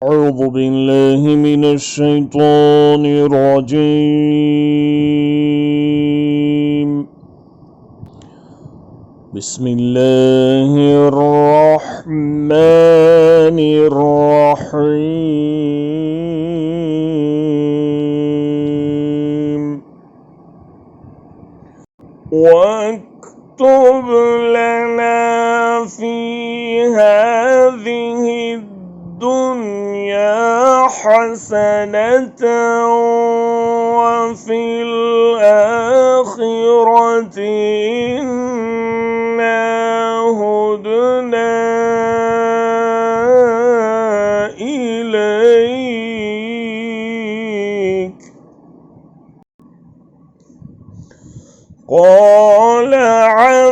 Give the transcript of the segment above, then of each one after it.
أعوذ بالله من الشيطان الرجيم. بسم الله الرحمن الرحيم. واكتب لنا في هذه الدنيا حسنة وفي الآخرة إنا هدنا إليك. قال عذابي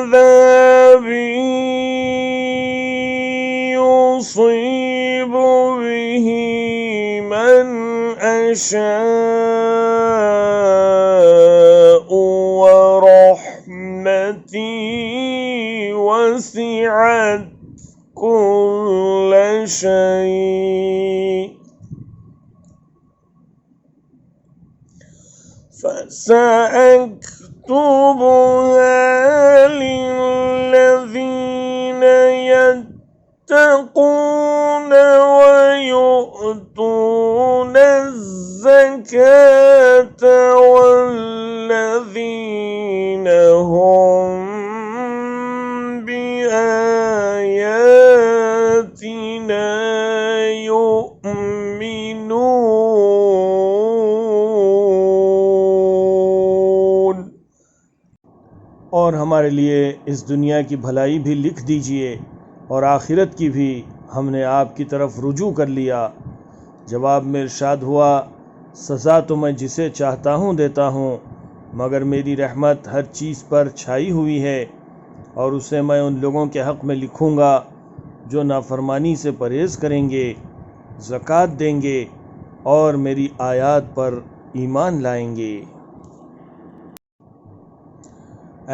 يصيب به من أشاء ورحمتي وسعت كل شيء فسأكتبها للذين يتقون ويؤتون الزكاة والذين هم بآياتنا يؤمنون. और हमारे लिए इस दुनिया की भलाई भी लिख दीजिए और आखिरत की भी हमने आपकी तरफ रुजू कर लिया। जवाब में इरशाद हुआ, सज़ा तो मैं जिसे चाहता हूँ देता हूँ, मगर मेरी रहमत हर चीज़ पर छाई हुई है और उसे मैं उन लोगों के हक़ में लिखूँगा जो नाफरमानी से परहेज़ करेंगे, ज़कात देंगे और मेरी आयात पर ईमान लाएंगे।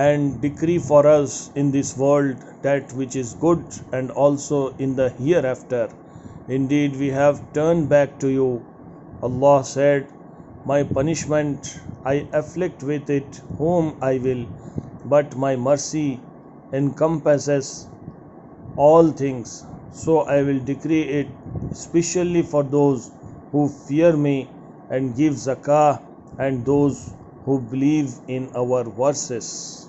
And decree for us in this world that which is good, and also in the hereafter. Indeed, we have turned back to you. Allah said, my punishment I afflict with it whom I will, but my mercy encompasses all things. So I will decree it specially for those who fear me and give zakah and those who believe in our verses.